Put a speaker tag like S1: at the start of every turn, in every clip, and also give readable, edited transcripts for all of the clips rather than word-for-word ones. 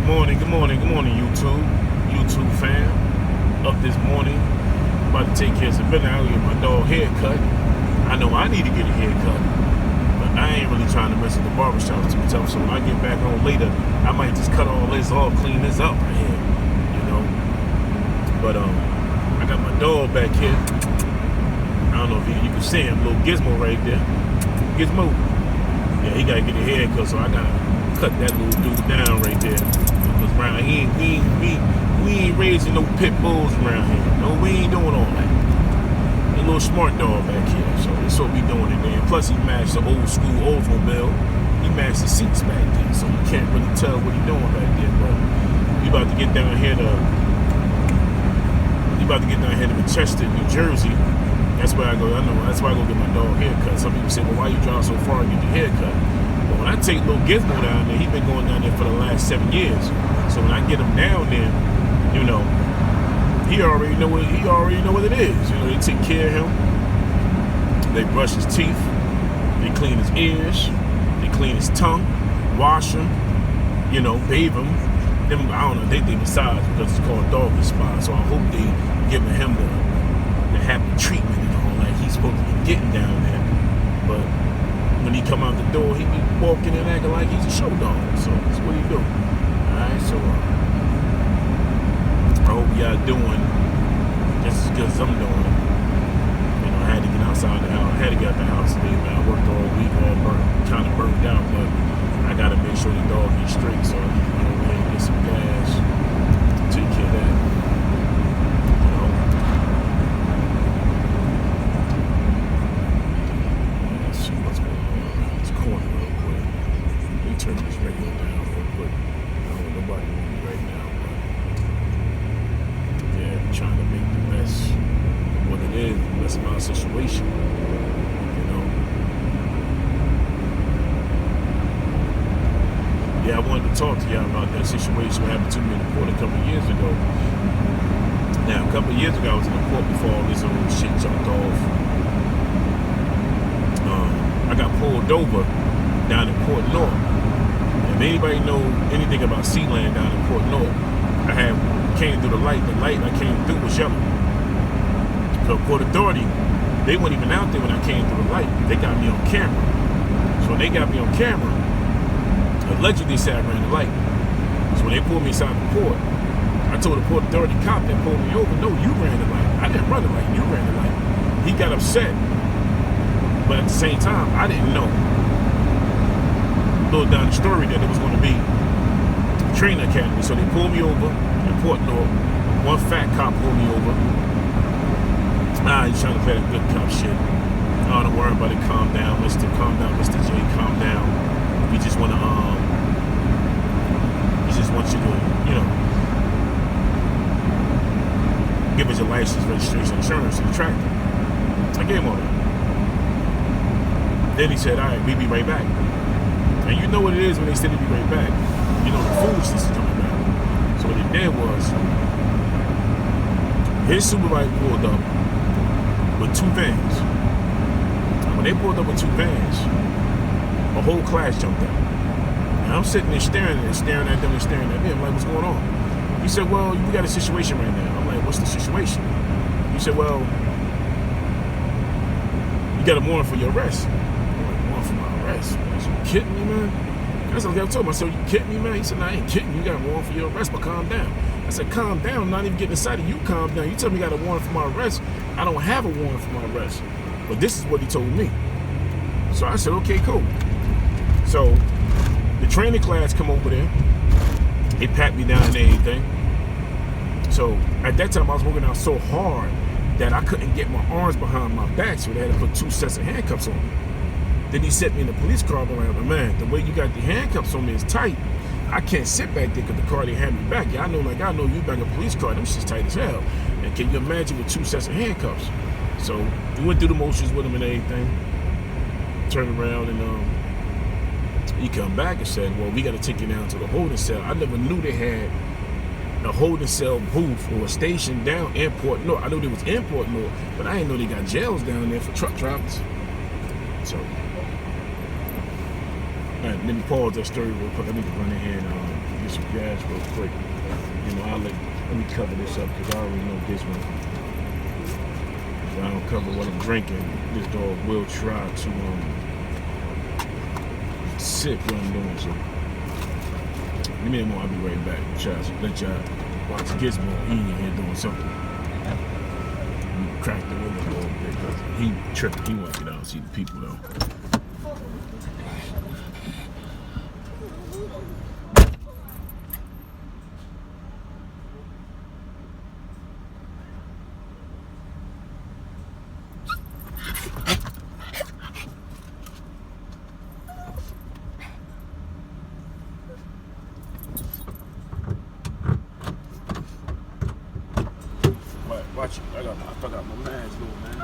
S1: Good morning, YouTube fam. Up this morning, about to take care of some business. I gotta get my dog haircut. I know I need to get a haircut, but I ain't really trying to mess with the barbershops too tough. So when I get back home later, I might just cut all this off, clean this up right here, you know. But I got my dog back here. I don't know if you can see him, little Gizmo right there. Gizmo. Yeah, he gotta get a haircut, so I gotta cut that little dude down right there. Because around here, we ain't raising no pit bulls around here. No, we ain't doing all that. A little smart dog back here, so that's what we doing in there. Plus, he matched the old school Oldsmobile. He matched the seats back there, so you can't really tell what he doing back there. But we about to get down here to Manchester, New Jersey. That's where I go. I know that's why I go get my dog haircut. Some people say, well, why you drive so far to get your haircut? But when I take little Gizmo down there, he been going down there for the last 7 years. So when I get him down there, you know, he already know what it is. You know, they take care of him. They brush his teeth. They clean his ears. They clean his tongue. Wash him. You know, bathe him. Them, I don't know. They massage because it's called doggy spa. So I hope they giving him the happy treatment and all that he's supposed to be getting down there. But when he come out the door, he be walking and acting like he's a show dog. So that's what he do. Alright, so I hope y'all doing just as good as I'm doing. You know, I had to get outside the house. I had to get out the house today, man. I worked all week, all kind of burnt out, but I gotta make sure the dog gets straight. So I need to go ahead and get some gas. Take care of that. You know. Let's see what's going on around this corner real quick. Let me turn this radio down real quick. I don't want nobody with me right now, but yeah, I'm trying to make the best of what it is, the best of my situation. You know. Yeah, I wanted to talk to y'all about that situation that happened to me in the court a couple of years ago. Now, a couple of years ago, I was in the court before all this old shit jumped off. I got pulled over down in Port North. If anybody know anything about Sealand down in Port North, I came through the light. The light I came through was yellow. So Port Authority, they weren't even out there when I came through the light. They got me on camera. So when they got me on camera, allegedly said I ran the light. So when they pulled me inside the port, I told the Port Authority cop that pulled me over, no, you ran the light. I didn't run the light, you ran the light. He got upset. But at the same time, I didn't know. A little down the story that it was going to be a training academy. So they pulled me over in Port North. One fat cop pulled me over. He's trying to play that good cop shit. Oh, don't worry about it. Calm down, Mr. J. Calm down. We just want to, he just wants you to, you know, give us your license, registration, insurance, and the tractor. I gave him all that. Then he said, all right, we'll be right back. And you know what it is when they say they'll be right back. You know the foolishness is coming back. So what he did was, his supervisor pulled up with 2 vans. And when they pulled up with 2 vans, a whole class jumped out. And I'm sitting there staring at them and staring at me. I'm like, what's going on? He said, well, we got a situation right now. I'm like, what's the situation? He said, well, you got a warrant for your arrest. For my arrest. Are you kidding me, man? That's what I told him. I said, you kidding me, man? He said, no, I ain't kidding you. You got a warrant for your arrest, but calm down. I said, calm down. I'm not even getting excited. You calm down. You tell me you got a warrant for my arrest. I don't have a warrant for my arrest. But this is what he told me. So I said, okay, cool. So the training class come over there. They pat me down and everything. So at that time, I was working out so hard that I couldn't get my arms behind my back, so they had to put 2 sets of handcuffs on me. Then he set me in the police car, and I'm like, man, the way you got the handcuffs on me is tight. I can't sit back there because the car, they had me back. Yeah, I know you back in a police car, them shit's tight as hell. And can you imagine with 2 sets of handcuffs? So we went through the motions with him and everything. Turned around and he come back and said, well, we got to take you down to the holding cell. I never knew they had a holding cell booth or a station down in Port North. I knew they was in Port North, but I didn't know they got jails down there for truck drivers. So Let me pause that story real quick. I need to run in here and get some gas real quick. You know, let me cover this up because I already know this one. If I don't cover what I'm drinking, this dog will try to sip what I'm doing. So give me a moment, I'll be right back. Let y'all watch Gizmo eating here doing something. Crack the window a little bit because he tripping. He want to get out and see the people though. Watch it. I forgot my mask, little man.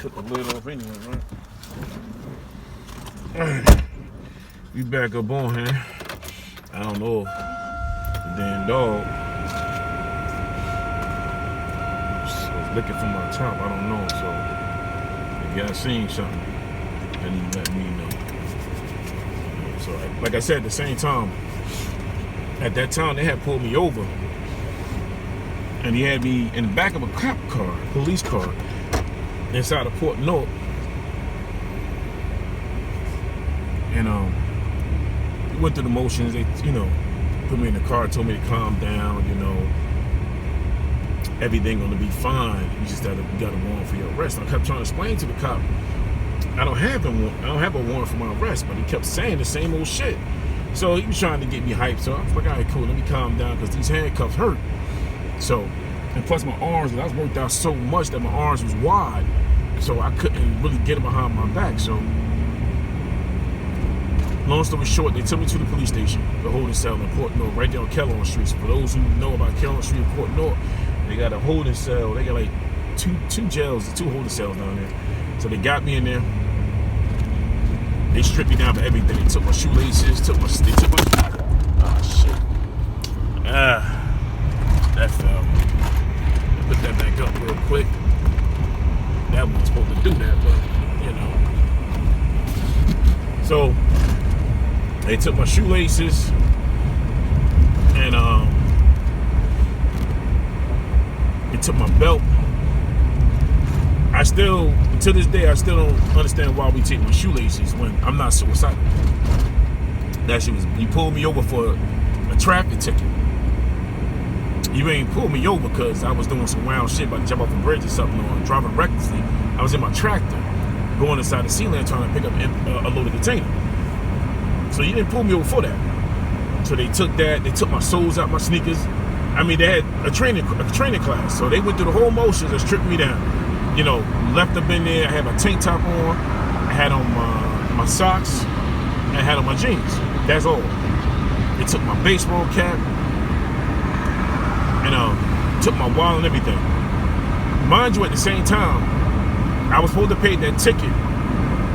S1: took the lid off anyway, right? We back up on here. I don't know. The damn dog was looking for my top. I don't know. So maybe I seen something. And he let me know. So like I said, at the same time, at that time they had pulled me over. And he had me in the back of a cop car, police car, inside of Port North. And we went through the motions. They, put me in the car, told me to calm down, everything gonna be fine. You just got a warrant for your arrest. And I kept trying to explain to the cop, I don't have a warrant for my arrest, but he kept saying the same old shit. So he was trying to get me hyped. So I was like, all right, cool, let me calm down because these handcuffs hurt. So, and plus my arms, I was worked out so much that my arms was wide, so I couldn't really get it behind my back. So, long story short, they took me to the police station, the holding cell in Port North, right there on Kellogg Street. So for those who know about Kellogg Street in Port North, they got a holding cell. They got like two jails, two holding cells down there. So they got me in there. They stripped me down for everything. They took my shoelaces, they took my shit. That fell. Put that back up real quick. That wasn't supposed to do that, but So they took my shoelaces and they took my belt. To this day, I still don't understand why we take my shoelaces when I'm not suicidal. That shit was, you pulled me over for a traffic ticket. You ain't pulled me over because I was doing some wild shit, about to jump off a bridge or something, or driving recklessly. I was in my tractor, going inside the Sealand trying to pick up a loaded container. So you didn't pull me over for that. So they took that, they took my soles out my sneakers. I mean, they had a training class. So they went through the whole motions of stripping me down. Left up in there, I had my tank top on, I had on my socks, and I had on my jeans. That's all. They took my baseball cap, and took my wallet and everything. Mind you, at the same time, I was supposed to pay that ticket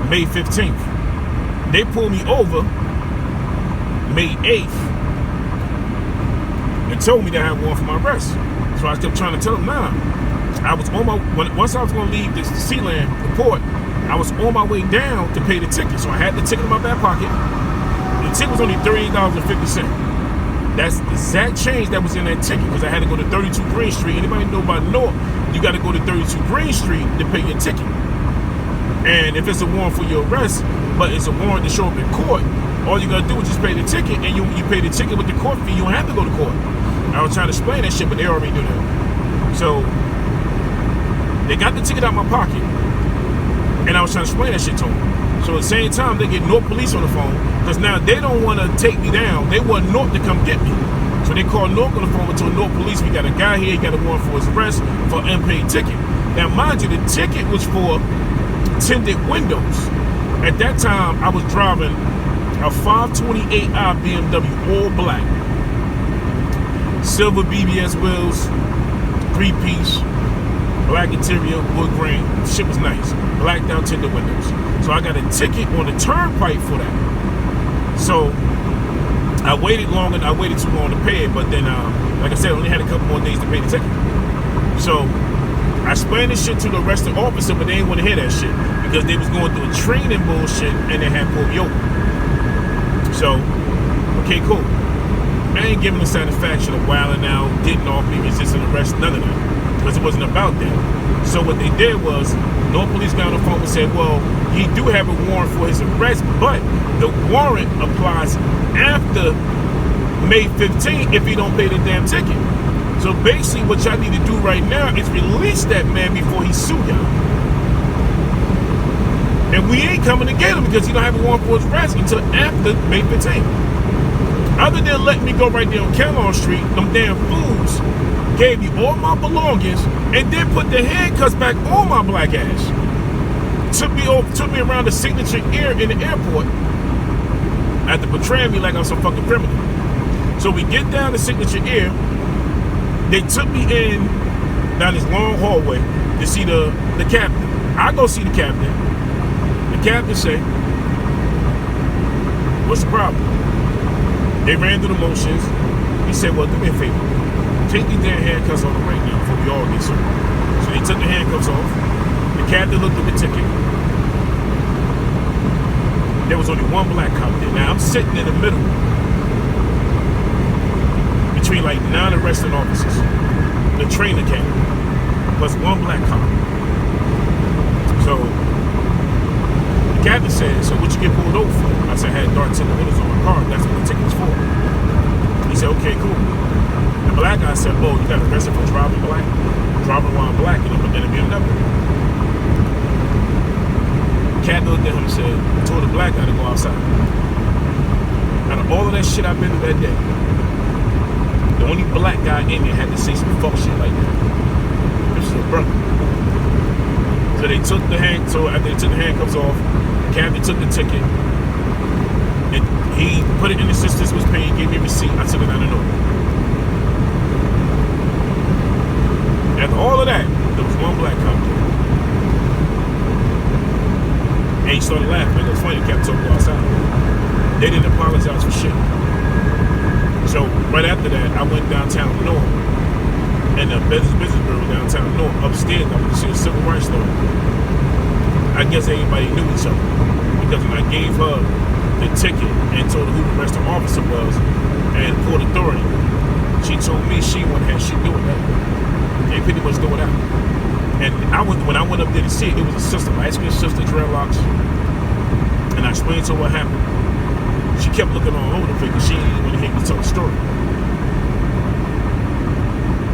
S1: May 15th. They pulled me over May 8th and told me that I had one for my arrest. So I kept trying to tell them, nah. I was on once I was going to leave this Sealand port, I was on my way down to pay the ticket. So I had the ticket in my back pocket. The ticket was only $38.50. That's the exact change that was in that ticket because I had to go to 32 Green Street. Anybody know about North, you got to go to 32 Green Street to pay your ticket. And if it's a warrant for your arrest, but it's a warrant to show up in court, all you got to do is just pay the ticket, and you pay the ticket with the court fee. You don't have to go to court. I was trying to explain that shit, but they already knew that. So they got the ticket out of my pocket, and I was trying to explain that shit to them. So at the same time, they get North Police on the phone, because now they don't want to take me down. They want North to come get me. So they call North on the phone and told North Police, we got a guy here, he got a warrant for his arrest for an unpaid ticket. Now, mind you, the ticket was for tinted windows. At that time, I was driving a 528i BMW, all black. Silver BBS wheels, 3-piece. Black interior, wood grain, shit was nice. Blacked out tinted windows. So I got a ticket on the turnpike for that. So I waited too long to pay it, but then, like I said, I only had a couple more days to pay the ticket. So I explained this shit to the arresting officer, but they didn't want to hear that shit because they was going through a training bullshit and they had pulled me over. So, okay, cool. I ain't giving the satisfaction of wilding out, getting off me, resisting arrest, none of that. Because it wasn't about that. So what they did was, North Police got on the phone and said, well, he do have a warrant for his arrest, but the warrant applies after May 15th if he don't pay the damn ticket. So basically what y'all need to do right now is release that man before he sue y'all. And we ain't coming to get him because he don't have a warrant for his arrest until after May 15th. Other than letting me go right there on Kellogg Street, them damn fools gave me all my belongings and then put the handcuffs back on my black ass. Took me around the Signature Air in the airport after portraying me like I'm some fucking criminal. So we get down to Signature Air. They took me in down this long hallway to see the captain. I go see the captain. The captain say, what's the problem? They ran through the motions. He said, well, do me a favor. Take these damn handcuffs on them right now before we all get served. So they took the handcuffs off. The captain looked at the ticket. There was only one black cop there. Now I'm sitting in the middle between like 9 arresting officers. The trainer came, plus one black cop. So the captain said, so what you get pulled over for? I said, I had dark tinted windows on my car. That's what the ticket was for. He said, okay, cool. The black guy said, oh, you got arrested for driving while black in a BMW. Captain looked at him and said, told the black guy to go outside. Out of all of that shit I've been through that day, the only black guy in there had to say some fuck shit like that. This is a brother. So they took after they took the handcuffs off, the captain took the ticket, and he put it in the system, was paid, gave me a receipt, I took it out of the door. After all of that, there was one black cop there. And he started laughing. It was funny, he kept talking outside. They didn't apologize for shit. So right after that, I went downtown North, and the business bureau downtown North, upstairs, I went to see a civil rights lawyer. I guess everybody knew each other, because when I gave her the ticket and told her who the rest of the officer was and Port Authority, she told me she wouldn't have shit doing that. They pretty much threw it out. And when I went up there to see it, it was a sister, my ex-girl's sister, dreadlocks, and I explained to her what happened. She kept looking all over the place because she didn't want to hear me tell the story.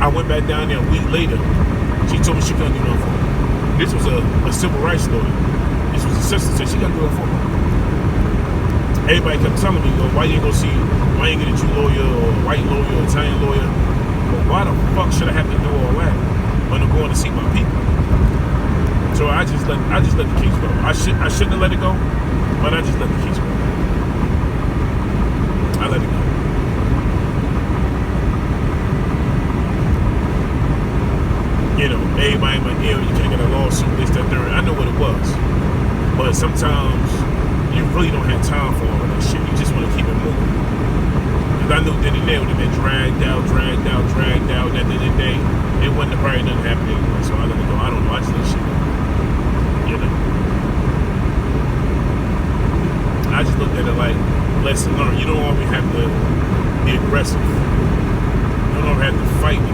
S1: I went back down there a week later. She told me she couldn't do nothing for me. This was a civil rights lawyer. This was a sister, said she couldn't do nothing for me. Everybody kept telling me, why you ain't get a Jew lawyer or a white lawyer or Italian lawyer? But why the fuck should I have to do all that when I'm going to see my people? So I just let the case go. I shouldn't have let it go, but I just let the case go. I let it go. You know, everybody in my ear, you can't get a lawsuit, this, that, third. I know what it was. But sometimes you really don't have time for all of that shit. You just want to keep it moving. Because I knew then and there would have been dragged out. And at the end of the day, it wouldn't have probably nothing happened anyway. So I let it go. I don't know. I just let shit go. You know? I just looked at it like, lesson learned. You don't always have to be aggressive. You don't have to fight to